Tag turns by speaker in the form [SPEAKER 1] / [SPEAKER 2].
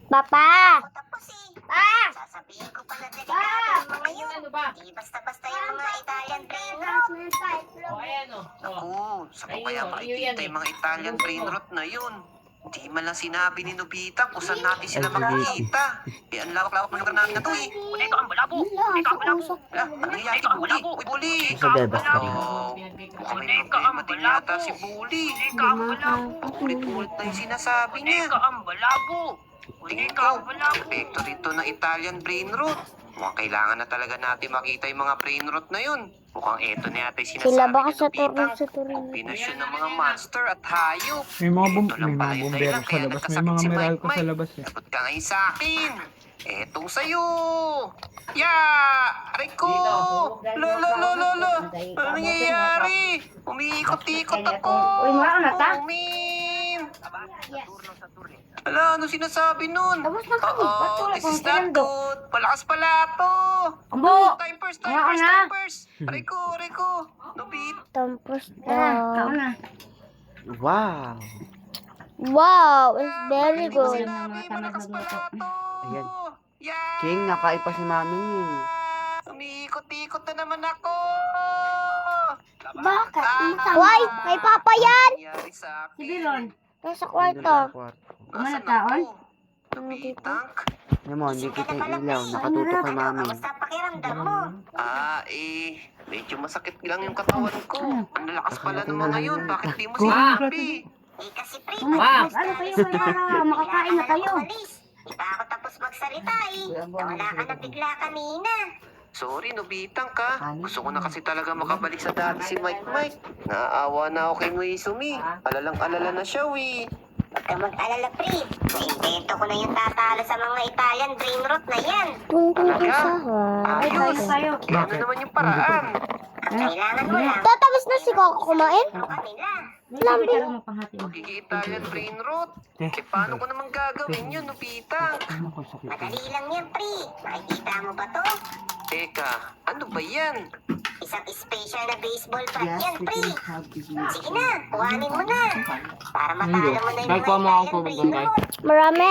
[SPEAKER 1] Papa!
[SPEAKER 2] Tapos eh.
[SPEAKER 1] Pa!
[SPEAKER 2] Sasabihin ko pala delikado yung mga yun.
[SPEAKER 3] Ano ba?
[SPEAKER 2] Di basta-basta yung mga Italian brain
[SPEAKER 1] Ano?
[SPEAKER 2] rot.
[SPEAKER 3] O, ayan o.
[SPEAKER 4] Naku, saan ko
[SPEAKER 3] Ayun,
[SPEAKER 4] kaya
[SPEAKER 3] yun
[SPEAKER 4] makikita
[SPEAKER 3] yan eh.
[SPEAKER 4] yung mga Italian brain rot na yun? Di man lang sinabi ni Nobita kung saan natin sila
[SPEAKER 5] Ay,
[SPEAKER 4] makikita. Eh, ang lawak-lawak ng lugar namin na to eh.
[SPEAKER 2] Uli ka ang malabo. Uli ka ang malabo.
[SPEAKER 4] Ano nangyayari kay Bully? Uy, Bully!
[SPEAKER 5] Sa bebas ka rin.
[SPEAKER 4] Oh, mukhang may problema din yata si Bully.
[SPEAKER 2] Uli ka ang malabo.
[SPEAKER 4] Paulit-ulit na yung sinasabi niya.
[SPEAKER 2] Uli ka ang malabo.
[SPEAKER 4] Tingin ko, epekto rito ng Italian brain rot. Mukhang kailangan na talaga natin makita yung mga brain rot na yun. Mukhang eto na yata yung
[SPEAKER 1] Sila
[SPEAKER 4] sinasabi
[SPEAKER 1] baka
[SPEAKER 4] ni
[SPEAKER 1] sa turno
[SPEAKER 4] Nobita.
[SPEAKER 1] sa turno.
[SPEAKER 4] Kombinasyon ng mga monster at hayop.
[SPEAKER 6] May mga,
[SPEAKER 4] Ito lang pala yung
[SPEAKER 6] bombero
[SPEAKER 4] dahilan
[SPEAKER 6] sa
[SPEAKER 4] kaya
[SPEAKER 6] labas. May
[SPEAKER 4] nagkasakit
[SPEAKER 6] mga
[SPEAKER 4] si
[SPEAKER 6] Meralco
[SPEAKER 4] Mike
[SPEAKER 6] sa
[SPEAKER 4] Mike.
[SPEAKER 6] labas eh.
[SPEAKER 4] Dapat ka ngayon sa akin. Etong sa'yo. Ya! Aray ko! Lo, lo, lo, lo, lo. Ano nangyayari? Umiikot-ikot ako.
[SPEAKER 1] Uy, mga anak, ha?
[SPEAKER 4] Umin! Ala, ano sinasabi nun?
[SPEAKER 1] Tapos na kami.
[SPEAKER 4] Oo,
[SPEAKER 1] Patulog
[SPEAKER 4] this
[SPEAKER 1] kung
[SPEAKER 4] is not
[SPEAKER 1] sinando.
[SPEAKER 4] good. Palakas pala to.
[SPEAKER 1] Ambo!
[SPEAKER 4] Time first,
[SPEAKER 1] Mga
[SPEAKER 4] time first,
[SPEAKER 1] anak.
[SPEAKER 4] time first. Aray ko, aray ko. Nobita.
[SPEAKER 1] Tampos daw.
[SPEAKER 5] Wow!
[SPEAKER 1] Wow, it's very
[SPEAKER 4] Hindi ko
[SPEAKER 1] good.
[SPEAKER 4] sinabi, malakas pala to.
[SPEAKER 5] Ayan.
[SPEAKER 4] Yan.
[SPEAKER 5] King, nakaipa si mami niya.
[SPEAKER 4] Umiikot-ikot na naman ako.
[SPEAKER 1] Bakit? Why? Kay Papa yan?
[SPEAKER 4] Nangyari sa akin.
[SPEAKER 7] Si Biron.
[SPEAKER 1] Nasa
[SPEAKER 5] Nandun
[SPEAKER 1] kwarto.
[SPEAKER 5] sa kwarto.
[SPEAKER 4] Nasaan
[SPEAKER 7] taon?
[SPEAKER 4] ako? Nabitang.
[SPEAKER 5] Alam mo, hindi kita ilaw. Nakatutok kay mami.
[SPEAKER 2] Kamusta pakiramdam mo?
[SPEAKER 4] Medyo masakit lang yung katawan ko. Ang lakas pala ng mga yun. Bakit di mo sinabi?
[SPEAKER 2] Eh kasi pre,
[SPEAKER 3] Wow.
[SPEAKER 7] Ano kayo kaya? Makakain na kayo.
[SPEAKER 2] Di pa ako tapos magsalita eh. Nawala ka na bigla kanina.
[SPEAKER 4] Sorry, Nobitang ka. Gusto ko na kasi talaga makabalik sa dati si Mike Mike. Naaawa na ako kay Muizumi. Alalang-alala na siya,
[SPEAKER 2] Huwag ka mag-alala pre. Naimbento ko na yung tatalo sa mga Italian brain rot na yan.
[SPEAKER 1] Tungkol ko
[SPEAKER 4] Talaga?
[SPEAKER 1] sa hawa.
[SPEAKER 4] Ayos!
[SPEAKER 7] Tayo.
[SPEAKER 4] Ano naman yung paraan?
[SPEAKER 2] Ang kailangan mo lang,
[SPEAKER 1] Tatapos na si Coco kumain?
[SPEAKER 2] ano kanila.
[SPEAKER 7] Lambi. Mapanghati.
[SPEAKER 4] Magiging Italian brain rot. Paano ko naman gagawin yun, Nobitang?
[SPEAKER 2] Madali lang yan pre. Nakikita mo ba to?
[SPEAKER 4] Teka, ano ba yan?
[SPEAKER 2] Isang special na baseball bat yan pre. Sige na, kuhanin mo na. Para matalo mo na yung mga Italian brain rot.
[SPEAKER 1] Marami?